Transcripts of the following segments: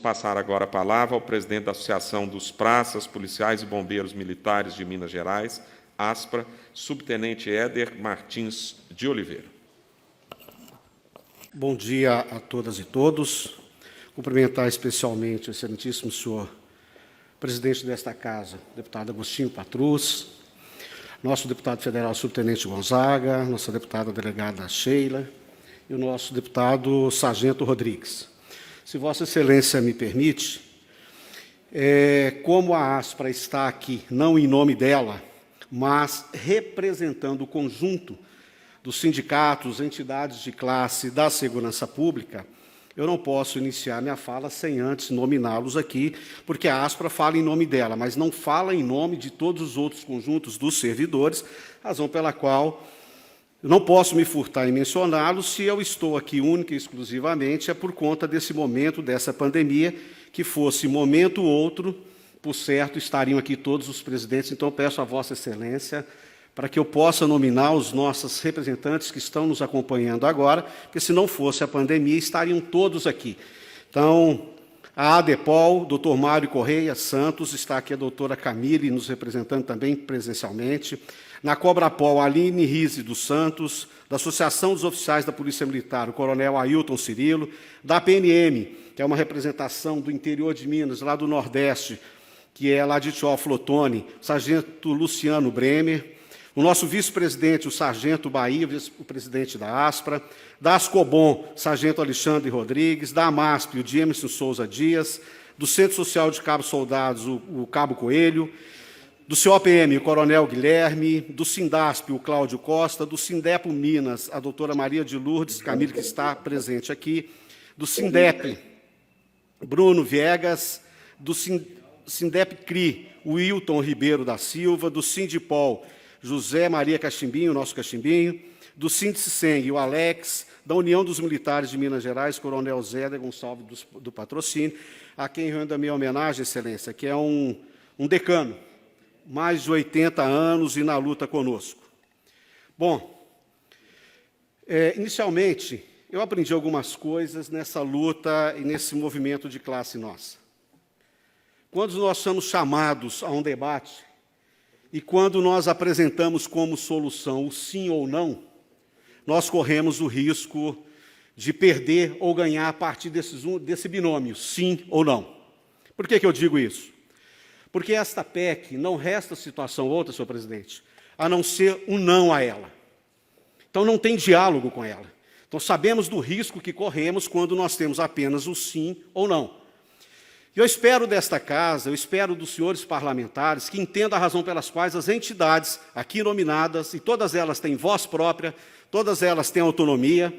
passar agora a palavra ao presidente da Associação dos Praças, Policiais e Bombeiros Militares de Minas Gerais, ASPRA, subtenente Éder Martins de Oliveira. Bom dia a todas e todos. Cumprimentar especialmente o excelentíssimo senhor presidente desta Casa, deputado Agostinho Patrus, nosso deputado federal subtenente Gonzaga, nossa deputada delegada Sheila e o nosso deputado Sargento Rodrigues. Se Vossa Excelência me permite, como a ASPRA está aqui, não em nome dela, mas representando o conjunto dos sindicatos, entidades de classe da segurança pública, eu não posso iniciar minha fala sem antes nominá-los aqui, porque a ASPRA fala em nome dela, mas não fala em nome de todos os outros conjuntos dos servidores, razão pela qual eu não posso me furtar em mencioná-los. Se eu estou aqui única e exclusivamente, é por conta desse momento, dessa pandemia, que fosse momento ou outro, por certo, estariam aqui todos os presidentes. Então, peço a Vossa Excelência para que eu possa nominar os nossos representantes que estão nos acompanhando agora, porque se não fosse a pandemia, estariam todos aqui. Então, a ADEPOL, doutor Mário Correia Santos, está aqui a doutora Camille, nos representando também presencialmente. Na Cobrapol, a Aline Rise dos Santos, da Associação dos Oficiais da Polícia Militar, o coronel Ailton Cirilo, da PNM, que é uma representação do interior de Minas, lá do Nordeste, que é lá de Teófilo Otoni, sargento Luciano Bremer, o nosso vice-presidente, o sargento Bahia, vice-presidente da ASPRA, da Ascobom, sargento Alexandre Rodrigues, da AMASP, o Jameson Souza Dias, do Centro Social de Cabo Soldados, o Cabo Coelho, do COPM, o coronel Guilherme, do Sindasp, o Cláudio Costa, do Sindepo Minas, a doutora Maria de Lourdes Camille, que está presente aqui, do Sindep, Bruno Viegas, do Sindep CRI, o Wilton Ribeiro da Silva, do Sindipol, José Maria Cachimbinho, nosso Cachimbinho, do Sindiceng, o Alex, da União dos Militares de Minas Gerais, coronel Zéder Gonçalves do Patrocínio, a quem rendo a minha homenagem, Excelência, que é um decano, mais de 80 anos e na luta conosco. Bom, inicialmente, eu aprendi algumas coisas nessa luta e nesse movimento de classe nossa. Quando nós somos chamados a um debate e quando nós apresentamos como solução o sim ou não, nós corremos o risco de perder ou ganhar a partir desse binômio, sim ou não. Por que eu digo isso? Porque esta PEC não resta situação outra, senhor presidente, a não ser um não a ela. Então, não tem diálogo com ela. Então, sabemos do risco que corremos quando nós temos apenas o sim ou não. E eu espero desta Casa, eu espero dos senhores parlamentares que entendam a razão pelas quais as entidades aqui nominadas, e todas elas têm voz própria, todas elas têm autonomia,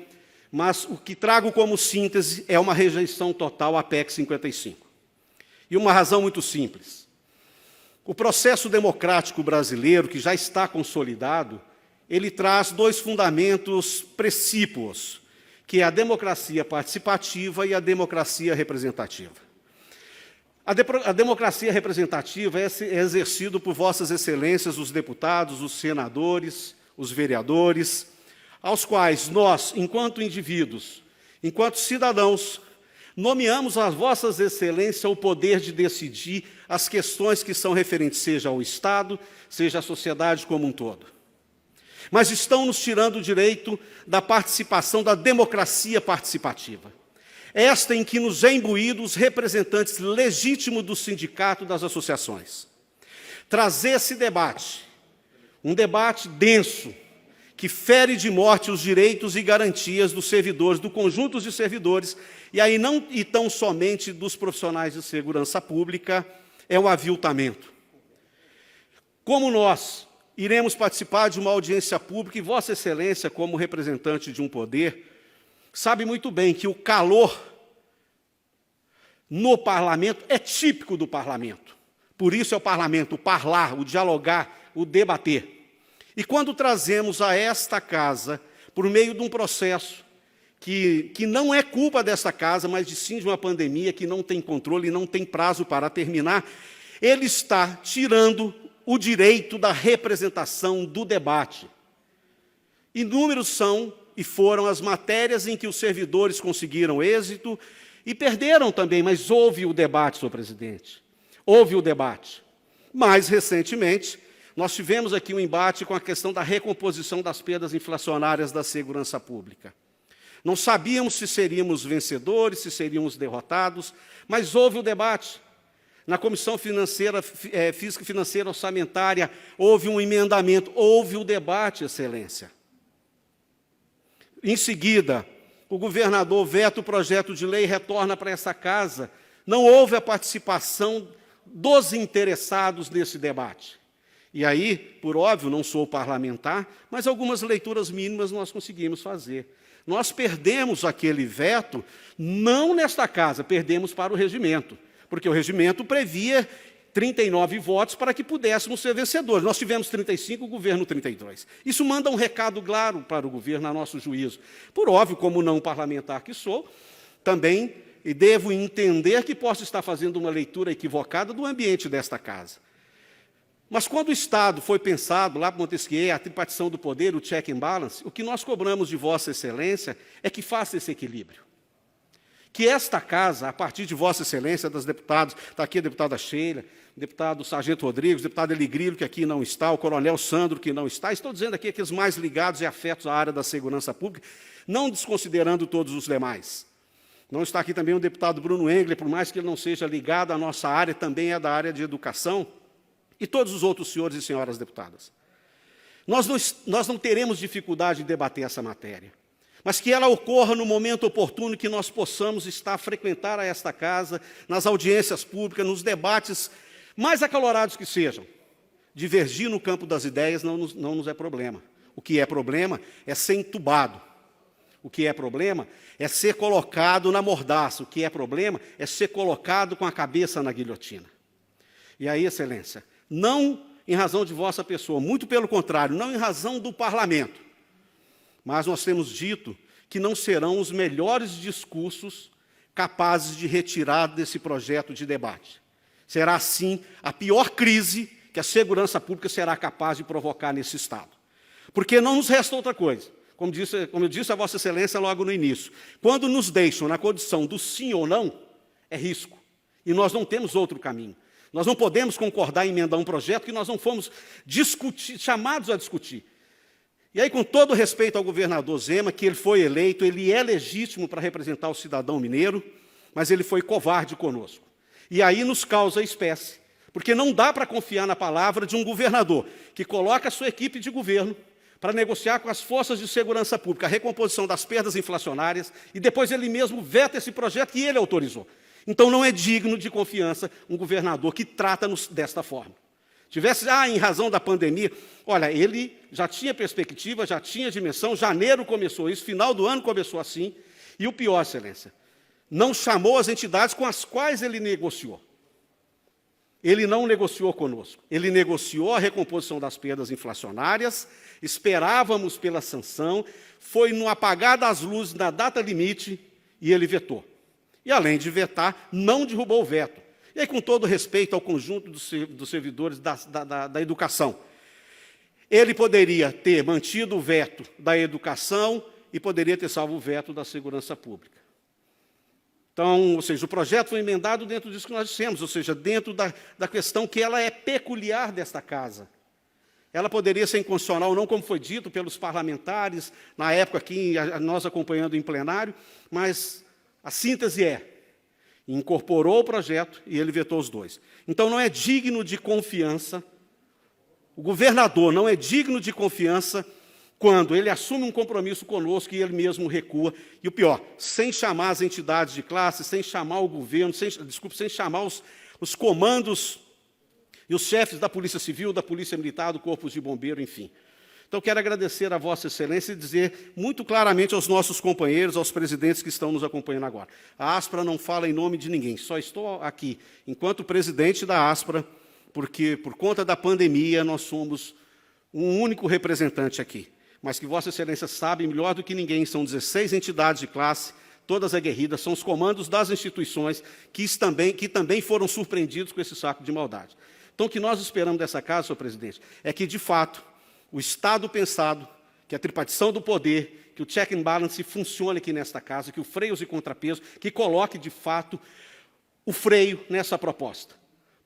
mas o que trago como síntese é uma rejeição total à PEC 55. E uma razão muito simples. O processo democrático brasileiro, que já está consolidado, ele traz dois fundamentos precípuos, que é a democracia participativa e a democracia representativa. A democracia representativa é exercida por Vossas Excelências, os deputados, os senadores, os vereadores, aos quais nós, enquanto indivíduos, enquanto cidadãos, nomeamos a Vossas Excelências o poder de decidir as questões que são referentes, seja ao Estado, seja à sociedade como um todo. Mas estão nos tirando o direito da participação, da democracia participativa. Esta em que nos é imbuído os representantes legítimos do sindicato das associações. Trazer esse debate, um debate denso, que fere de morte os direitos e garantias dos servidores, do conjunto de servidores, e aí não e tão somente dos profissionais de segurança pública, é um aviltamento. Como nós iremos participar de uma audiência pública, e Vossa Excelência, como representante de um poder, sabe muito bem que o calor no parlamento é típico do parlamento. Por isso é o parlamento, o parlar, o dialogar, o debater. E quando trazemos a esta Casa, por meio de um processo que não é culpa desta Casa, mas sim de uma pandemia que não tem controle e não tem prazo para terminar, ele está tirando o direito da representação do debate. Inúmeros são e foram as matérias em que os servidores conseguiram êxito E perderam também, mas houve o debate, senhor presidente. Houve o debate. Mais recentemente, nós tivemos aqui um embate com a questão da recomposição das perdas inflacionárias da segurança pública. Não sabíamos se seríamos vencedores, se seríamos derrotados, mas houve o debate. Na Comissão Física e Financeira Orçamentária, houve um emendamento, houve o debate, Excelência. Em seguida, o governador veta o projeto de lei e retorna para essa casa. Não houve a participação dos interessados nesse debate. E aí, por óbvio, não sou parlamentar, mas algumas leituras mínimas nós conseguimos fazer. Nós perdemos aquele veto, não nesta casa, perdemos para o regimento, porque o regimento previa 39 votos para que pudéssemos ser vencedores. Nós tivemos 35, o governo 32. Isso manda um recado claro para o governo, a nosso juízo. Por óbvio, como não parlamentar que sou, também devo entender que posso estar fazendo uma leitura equivocada do ambiente desta casa. Mas quando o Estado foi pensado, lá para Montesquieu, a tripartição do poder, o check and balance, o que nós cobramos de Vossa Excelência é que faça esse equilíbrio. Que esta casa, a partir de Vossa Excelência, das deputadas, está aqui a deputada Sheila, o deputado Sargento Rodrigues, o deputado Eligrillo, que aqui não está, o coronel Sandro, que não está, estou dizendo aqui aqueles mais ligados e afetos à área da segurança pública, não desconsiderando todos os demais. Não está aqui também o deputado Bruno Engler, por mais que ele não seja ligado à nossa área, também é da área de educação, e todos os outros senhores e senhoras deputadas. Nós não teremos dificuldade em debater essa matéria, mas que ela ocorra no momento oportuno que nós possamos estar a frequentar a esta casa, nas audiências públicas, nos debates mais acalorados que sejam. Divergir no campo das ideias não nos é problema. O que é problema é ser entubado. O que é problema é ser colocado na mordaça. O que é problema é ser colocado com a cabeça na guilhotina. E aí, Excelência, não em razão de vossa pessoa, muito pelo contrário, não em razão do parlamento, mas nós temos dito que não serão os melhores discursos capazes de retirar desse projeto de debate. Será, sim, a pior crise que a segurança pública será capaz de provocar nesse Estado. Porque não nos resta outra coisa. Como eu disse a Vossa Excelência logo no início, quando nos deixam na condição do sim ou não, é risco. E nós não temos outro caminho. Nós não podemos concordar em emendar um projeto que nós não fomos chamados a discutir. E aí, com todo respeito ao governador Zema, que ele foi eleito, ele é legítimo para representar o cidadão mineiro, mas ele foi covarde conosco. E aí nos causa espécie, porque não dá para confiar na palavra de um governador que coloca a sua equipe de governo para negociar com as forças de segurança pública a recomposição das perdas inflacionárias e depois ele mesmo veta esse projeto que ele autorizou. Então não é digno de confiança um governador que trata-nos desta forma. Tivesse, em razão da pandemia, olha, ele já tinha perspectiva, já tinha dimensão, janeiro começou isso, final do ano começou assim, e o pior, Excelência, não chamou as entidades com as quais ele negociou. Ele não negociou conosco, ele negociou a recomposição das perdas inflacionárias, esperávamos pela sanção, foi no apagar das luzes na data limite e ele vetou. E, além de vetar, não derrubou o veto. E aí, com todo respeito ao conjunto dos servidores da educação, ele poderia ter mantido o veto da educação e poderia ter salvo o veto da segurança pública. Então, ou seja, o projeto foi emendado dentro disso que nós dissemos, ou seja, dentro da questão que ela é peculiar desta casa. Ela poderia ser inconstitucional ou não, como foi dito pelos parlamentares, na época aqui, nós acompanhando em plenário, mas a síntese incorporou o projeto e ele vetou os dois. Então, não é digno de confiança, o governador não é digno de confiança quando ele assume um compromisso conosco e ele mesmo recua. E o pior, sem chamar as entidades de classe, sem chamar o governo, sem chamar os comandos e os chefes da Polícia Civil, da Polícia Militar, do Corpo de Bombeiro, enfim. Então, quero agradecer a Vossa Excelência e dizer muito claramente aos nossos companheiros, aos presidentes que estão nos acompanhando agora. A Aspra não fala em nome de ninguém, só estou aqui enquanto presidente da Aspra, porque, por conta da pandemia, nós somos um único representante aqui. Mas que Vossa Excelência sabe melhor do que ninguém, são 16 entidades de classe, todas aguerridas, são os comandos das instituições que também foram surpreendidos com esse saco de maldade. Então, o que nós esperamos dessa casa, senhor presidente, é que, de fato, o Estado pensado, que a tripartição do poder, que o check and balance funcione aqui nesta casa, que o freios e contrapeso, que coloque, de fato, o freio nessa proposta.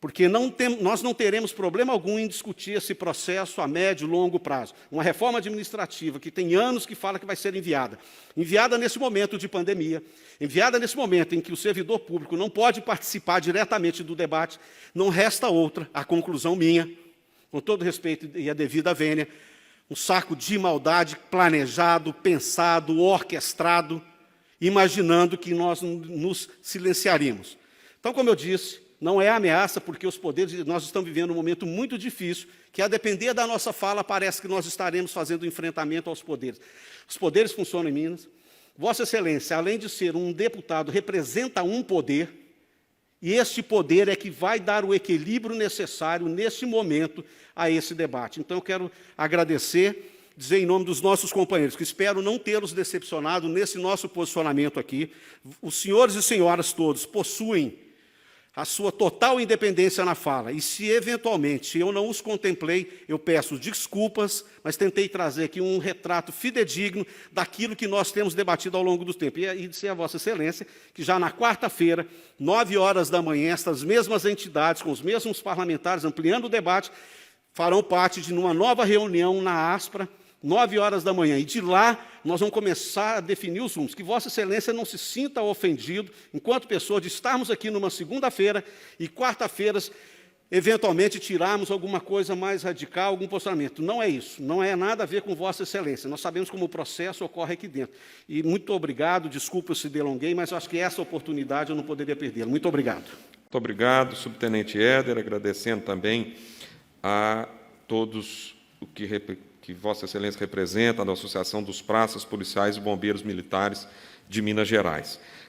Porque nós não teremos problema algum em discutir esse processo a médio e longo prazo. Uma reforma administrativa que tem anos que fala que vai ser enviada. Enviada nesse momento de pandemia, enviada nesse momento em que o servidor público não pode participar diretamente do debate, não resta outra, a conclusão minha, com todo respeito e a devida vênia, um saco de maldade planejado, pensado, orquestrado, imaginando que nós nos silenciaríamos. Então, como eu disse, não é ameaça, porque os poderes, nós estamos vivendo um momento muito difícil, que a depender da nossa fala, parece que nós estaremos fazendo enfrentamento aos poderes. Os poderes funcionam em Minas. Vossa Excelência, além de ser um deputado, representa um poder, e este poder é que vai dar o equilíbrio necessário, neste momento, a esse debate. Então, eu quero agradecer, dizer em nome dos nossos companheiros, que espero não tê-los decepcionado nesse nosso posicionamento aqui. Os senhores e senhoras todos possuem a sua total independência na fala. E se, eventualmente, eu não os contemplei, eu peço desculpas, mas tentei trazer aqui um retrato fidedigno daquilo que nós temos debatido ao longo do tempo. E dizer a Vossa Excelência que já na quarta-feira, 9h, estas mesmas entidades, com os mesmos parlamentares, ampliando o debate, farão parte de uma nova reunião na Aspra, 9h. E de lá, nós vamos começar a definir os rumos. Que Vossa Excelência não se sinta ofendido, enquanto pessoa, de estarmos aqui numa segunda-feira e quarta-feiras, eventualmente, tirarmos alguma coisa mais radical, algum posicionamento. Não é isso. Não é nada a ver com Vossa Excelência. Nós sabemos como o processo ocorre aqui dentro. E muito obrigado. Desculpa se delonguei, mas eu acho que essa oportunidade eu não poderia perdê-la. Muito obrigado. Muito obrigado, subtenente Éder, agradecendo também a todos o que Vossa Excelência representa, da Associação dos Praças, Policiais e Bombeiros Militares de Minas Gerais.